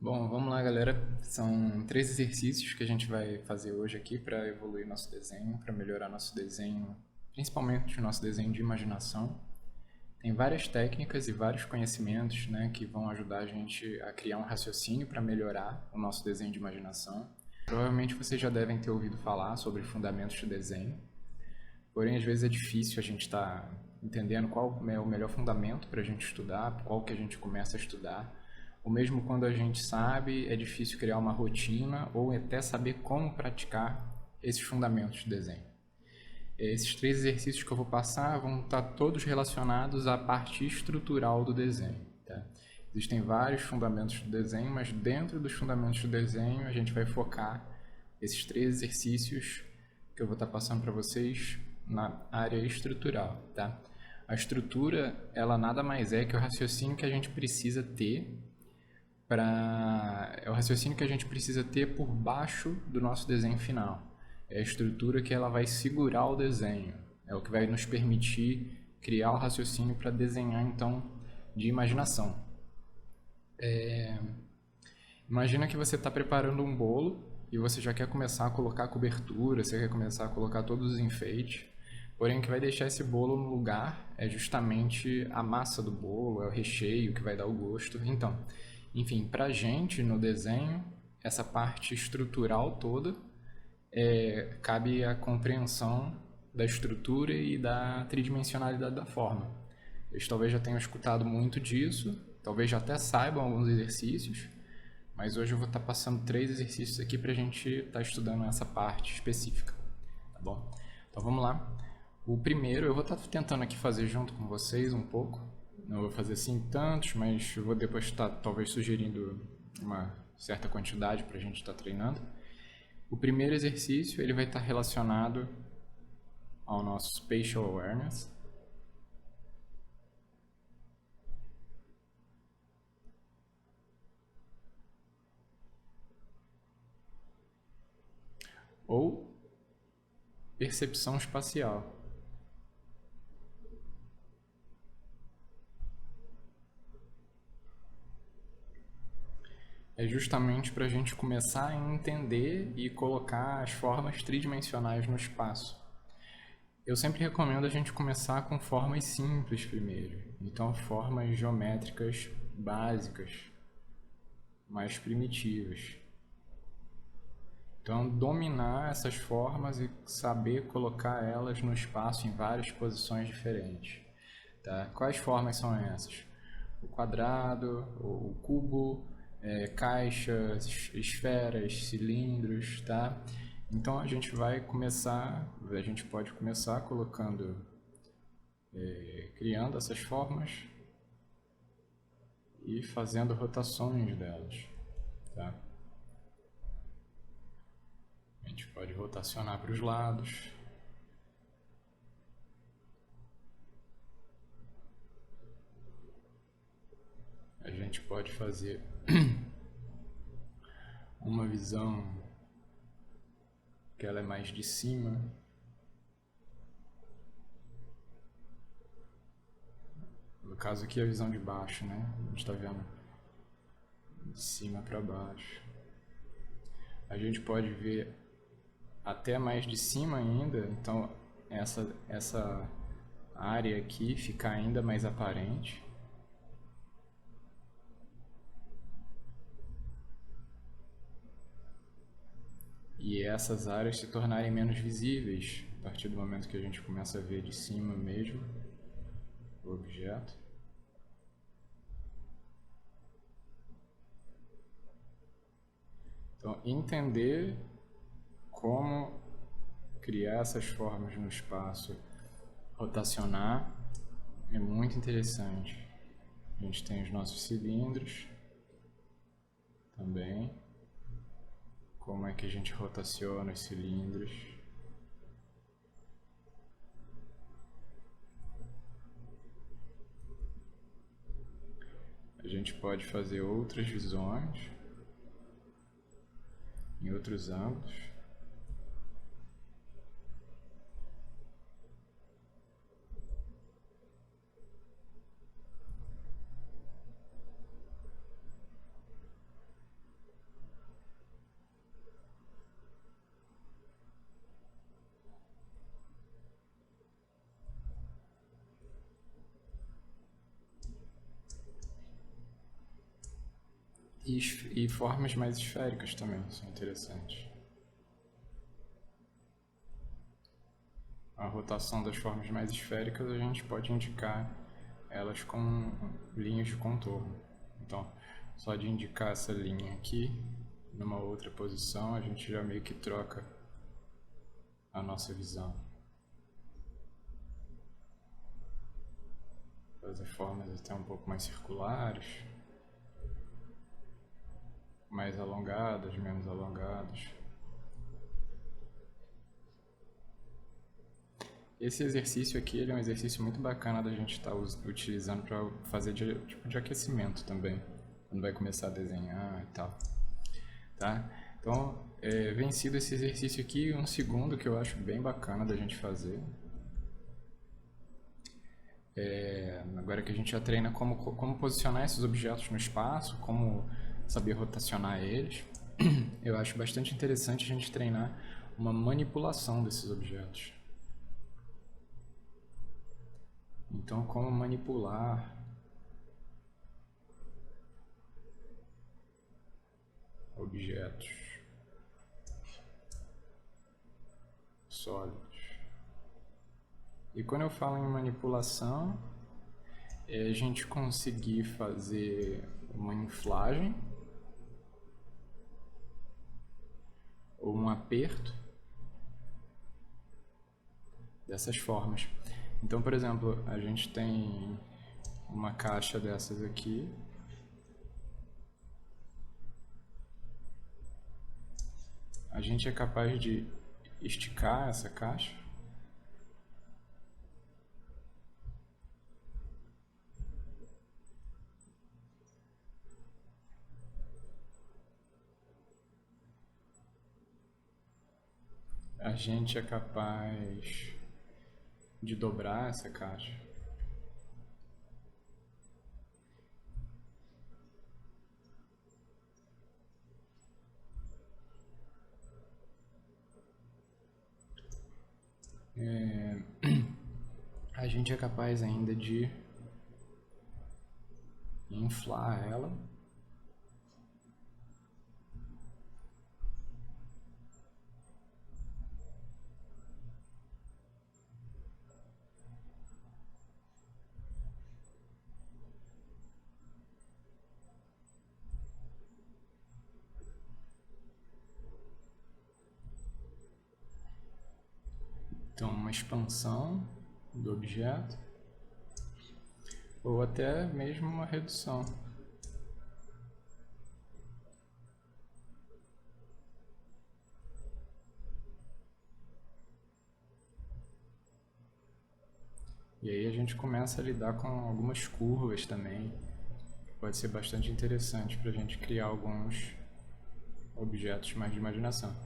Bom, vamos lá, galera. São 3 exercícios que a gente vai fazer hoje aqui para evoluir nosso desenho, para melhorar nosso desenho, principalmente o nosso desenho de imaginação. Tem várias técnicas e vários conhecimentos, né, que vão ajudar a gente a criar um raciocínio para melhorar o nosso desenho de imaginação. Provavelmente vocês já devem ter ouvido falar sobre fundamentos de desenho, porém às vezes é difícil a gente estar entendendo qual é o melhor fundamento para a gente estudar, qual que a gente começa a estudar. Ou mesmo quando a gente sabe, é difícil criar uma rotina ou até saber como praticar esses fundamentos de desenho. Esses 3 exercícios que eu vou passar vão estar todos relacionados à parte estrutural do desenho. Tá? Existem vários fundamentos do desenho, mas dentro dos fundamentos do desenho a gente vai focar esses 3 exercícios que eu vou estar passando para vocês na área estrutural. Tá? A estrutura, ela nada mais é que o raciocínio que a gente precisa ter é o raciocínio que a gente precisa ter por baixo do nosso desenho final. É a estrutura que ela vai segurar o desenho. É o que vai nos permitir criar o raciocínio para desenhar, então, de imaginação. Imagina que você está preparando um bolo e você já quer começar a colocar a cobertura, você quer começar a colocar todos os enfeites. Porém, o que vai deixar esse bolo no lugar é justamente a massa do bolo, é o recheio que vai dar o gosto. Então, enfim, para a gente no desenho, essa parte estrutural toda cabe a compreensão da estrutura e da tridimensionalidade da forma. Eles talvez já tenham escutado muito disso, talvez já até saibam alguns exercícios, mas hoje eu vou estar passando 3 exercícios aqui para a gente estar estudando essa parte específica, tá bom? Então vamos lá. O primeiro eu vou estar tentando aqui fazer junto com vocês um pouco. Não vou fazer assim tantos, mas eu vou depois estar talvez sugerindo uma certa quantidade para a gente estar treinando. O primeiro exercício ele vai estar relacionado ao nosso Spatial Awareness. Ou percepção espacial. É justamente para a gente começar a entender e colocar as formas tridimensionais no espaço. Eu sempre recomendo a gente começar com formas simples primeiro. Então, formas geométricas básicas, mais primitivas. Então, dominar essas formas e saber colocar elas no espaço em várias posições diferentes. Tá? Quais formas são essas? O quadrado, o cubo, caixas, esferas, cilindros, tá? Então a gente pode começar colocando, criando essas formas e fazendo rotações delas, tá? A gente pode rotacionar para os lados. A gente pode fazer uma visão que ela é mais de cima. No caso aqui é a visão de baixo, né? A gente está vendo de cima para baixo. A gente pode ver até mais de cima ainda, então essa área aqui fica ainda mais aparente. E essas áreas se tornarem menos visíveis a partir do momento que a gente começa a ver de cima mesmo o objeto. Então, entender como criar essas formas no espaço, rotacionar, é muito interessante. A gente tem os nossos cilindros também. Como é que a gente rotaciona os cilindros. A gente pode fazer outras visões em outros ângulos. E formas mais esféricas também são interessantes. A rotação das formas mais esféricas a gente pode indicar elas com linhas de contorno. Então, só de indicar essa linha aqui, numa outra posição, a gente já meio que troca a nossa visão. Fazer formas até um pouco mais circulares, mais alongadas, menos alongadas. Esse exercício aqui ele é um exercício muito bacana da gente estar utilizando para fazer tipo de aquecimento também, quando vai começar a desenhar e tal. Tá? Então, vencido esse exercício aqui, um segundo que eu acho bem bacana da gente fazer. Agora que a gente já treina como posicionar esses objetos no espaço, como saber rotacionar eles, eu acho bastante interessante a gente treinar uma manipulação desses objetos. Então, como manipular objetos sólidos. E quando eu falo em manipulação, é a gente conseguir fazer uma inflagem ou um aperto dessas formas. Então, por exemplo, a gente tem uma caixa dessas aqui. A gente é capaz de esticar essa caixa. A gente é capaz de dobrar essa caixa. A gente é capaz ainda de inflar ela. Então, uma expansão do objeto, ou até mesmo uma redução. E aí a gente começa a lidar com algumas curvas também. Pode ser bastante interessante para a gente criar alguns objetos mais de imaginação.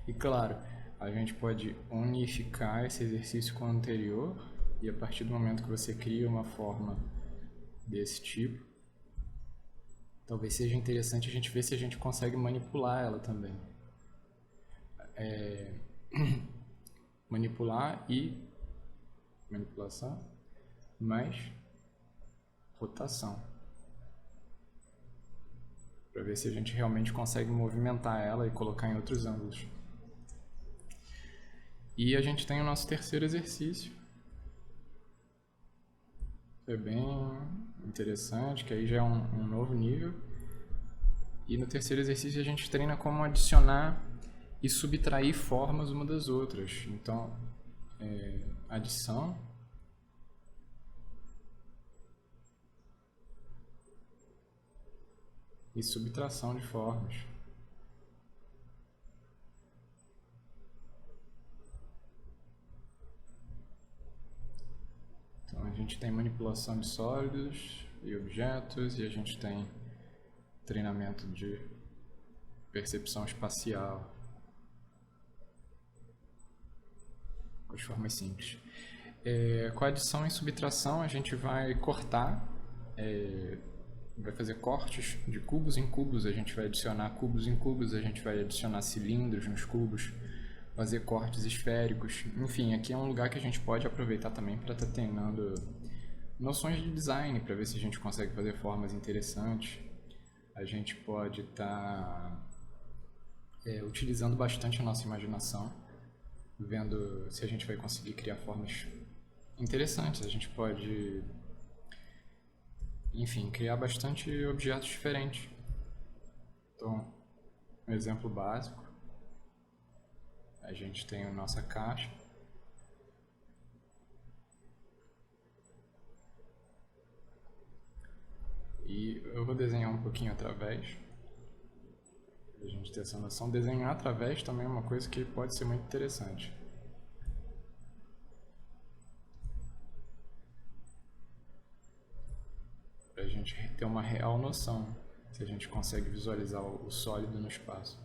E claro, a gente pode unificar esse exercício com o anterior, e a partir do momento que você cria uma forma desse tipo, talvez seja interessante a gente ver se a gente consegue manipular ela também. Manipular e manipulação, mais rotação. Para ver se a gente realmente consegue movimentar ela e colocar em outros ângulos. E a gente tem o nosso terceiro exercício. É bem interessante, que aí já é um novo nível. E no terceiro exercício a gente treina como adicionar e subtrair formas uma das outras. Então, adição e subtração de formas. Então a gente tem manipulação de sólidos e objetos, e a gente tem treinamento de percepção espacial com as formas simples. Com a adição e subtração a gente vai cortar, vai fazer cortes de cubos em cubos, a gente vai adicionar cubos em cubos, a gente vai adicionar cilindros nos cubos, fazer cortes esféricos. Enfim, aqui é um lugar que a gente pode aproveitar também para estar treinando noções de design, para ver se a gente consegue fazer formas interessantes. a gente pode estar utilizando bastante a nossa imaginação, vendo se a gente vai conseguir criar formas interessantes. A gente pode, enfim, criar bastante objetos diferentes. Então, um exemplo básico, a gente tem a nossa caixa. E eu vou desenhar um pouquinho através, para a gente ter essa noção. Desenhar através também é uma coisa que pode ser muito interessante. Para a gente ter uma real noção se a gente consegue visualizar o sólido no espaço.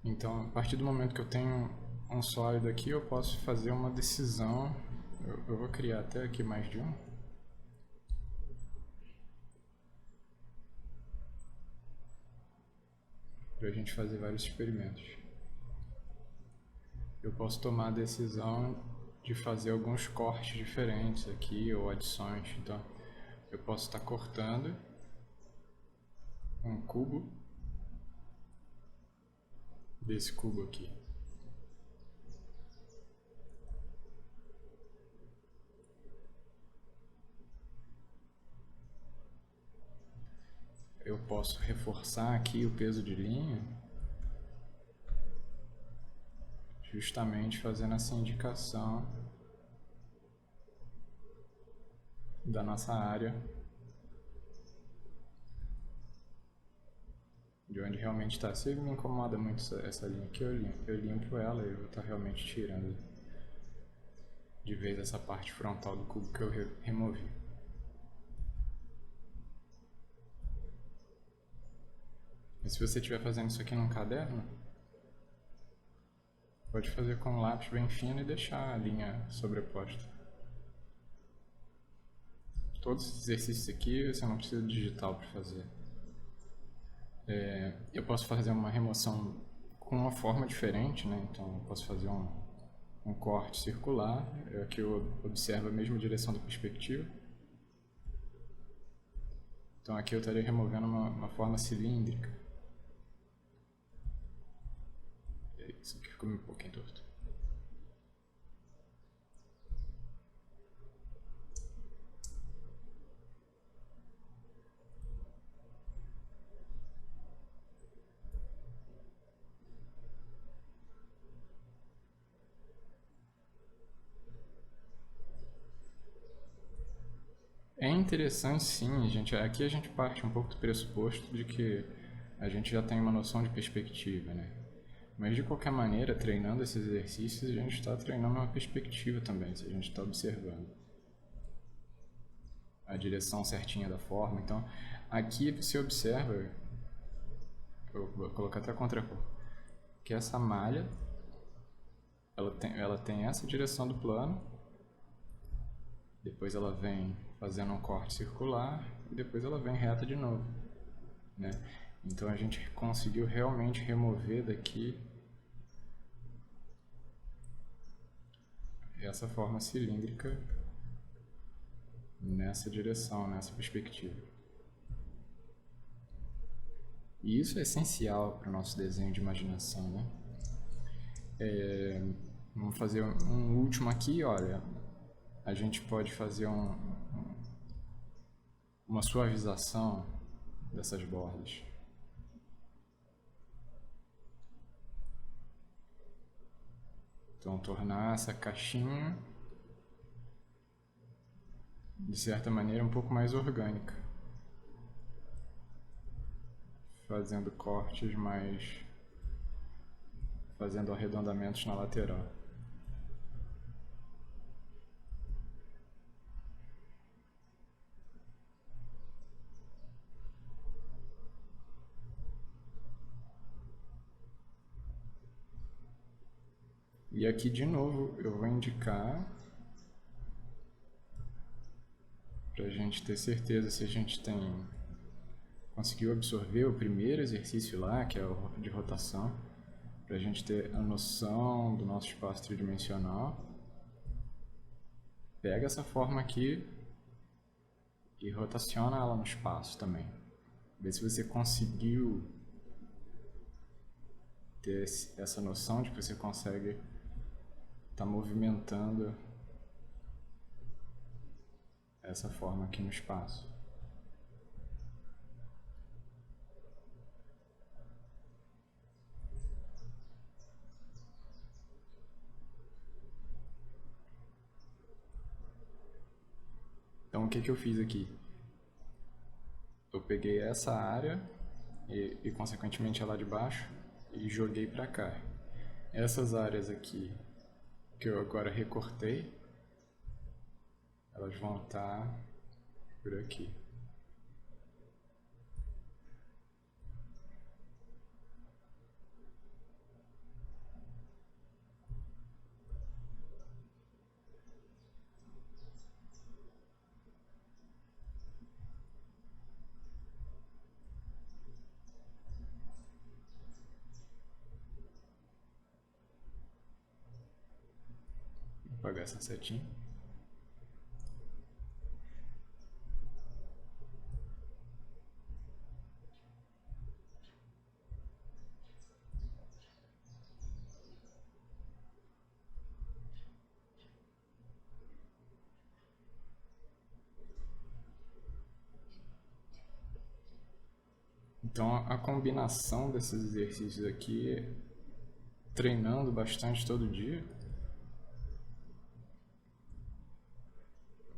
Então, a partir do momento que eu tenho um sólido aqui, eu posso fazer uma decisão. Eu vou criar até aqui mais de um. Para a gente fazer vários experimentos. Eu posso tomar a decisão de fazer alguns cortes diferentes aqui, ou adições. Então, eu posso estar cortando um cubo desse cubo aqui. Eu posso reforçar aqui o peso de linha, justamente fazendo essa indicação da nossa área, de onde realmente está. Se me incomoda muito essa linha aqui, eu limpo ela e eu vou estar realmente tirando de vez essa parte frontal do cubo que eu removi. E se você estiver fazendo isso aqui num caderno, pode fazer com um lápis bem fino e deixar a linha sobreposta. Todos esses exercícios aqui você não precisa de digital para fazer. Eu posso fazer uma remoção com uma forma diferente, né? Então eu posso fazer um corte circular, aqui eu observo a mesma direção da perspectiva. Então aqui eu estaria removendo uma forma cilíndrica. Isso aqui ficou um pouquinho torto. É interessante sim, gente. Aqui a gente parte um pouco do pressuposto de que a gente já tem uma noção de perspectiva, né? Mas de qualquer maneira, treinando esses exercícios, a gente está treinando uma perspectiva também, se a gente está observando a direção certinha da forma. Então, aqui você observa, eu vou colocar até a contracor, que essa malha, ela tem essa direção do plano, depois ela vem fazendo um corte circular e depois ela vem reta de novo, né? Então a gente conseguiu realmente remover daqui essa forma cilíndrica nessa direção, nessa perspectiva. E isso é essencial para o nosso desenho de imaginação, né? Vamos fazer um último aqui, olha. A gente pode fazer uma suavização dessas bordas. Então, tornar essa caixinha, de certa maneira, um pouco mais orgânica. Fazendo cortes mais... fazendo arredondamentos na lateral. E aqui de novo eu vou indicar para a gente ter certeza se a gente conseguiu absorver o primeiro exercício lá, que é o de rotação, para a gente ter a noção do nosso espaço tridimensional. Pega essa forma aqui e rotaciona ela no espaço também. Vê se você conseguiu ter essa noção de que você consegue estar movimentando essa forma aqui no espaço. Então o que eu fiz aqui? Eu peguei essa área e consequentemente a lá de baixo e joguei para cá. Essas áreas aqui que eu agora recortei, elas vão estar por aqui. Vou apagar essa setinha. Então a combinação desses exercícios aqui, treinando bastante todo dia,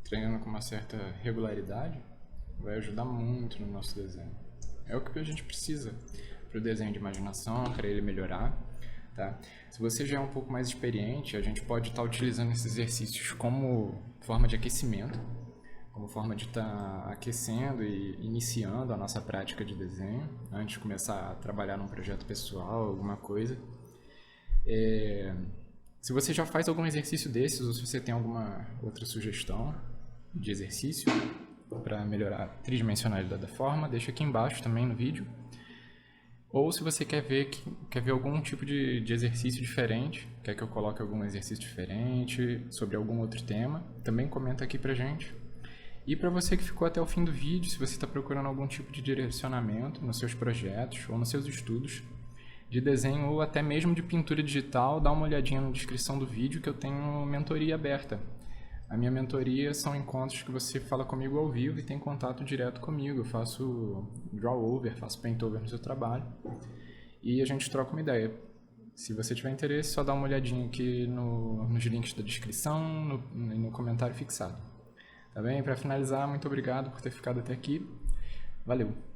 treinando com uma certa regularidade, vai ajudar muito no nosso desenho. É o que a gente precisa para o desenho de imaginação, para ele melhorar. Tá? Se você já é um pouco mais experiente, a gente pode estar utilizando esses exercícios como forma de aquecimento, como forma de estar aquecendo e iniciando a nossa prática de desenho, antes de começar a trabalhar num projeto pessoal, alguma coisa. Se você já faz algum exercício desses, ou se você tem alguma outra sugestão de exercício para melhorar a tridimensionalidade da forma, deixa aqui embaixo também no vídeo. Ou se você quer ver algum tipo de exercício diferente, quer que eu coloque algum exercício diferente sobre algum outro tema, também comenta aqui pra gente. E para você que ficou até o fim do vídeo, se você está procurando algum tipo de direcionamento nos seus projetos ou nos seus estudos de desenho ou até mesmo de pintura digital, dá uma olhadinha na descrição do vídeo que eu tenho mentoria aberta. A minha mentoria são encontros que você fala comigo ao vivo e tem contato direto comigo. Eu faço draw-over, faço paint-over no seu trabalho e a gente troca uma ideia. Se você tiver interesse, só dá uma olhadinha aqui nos links da descrição e no comentário fixado. Tá bem? Para finalizar, muito obrigado por ter ficado até aqui. Valeu!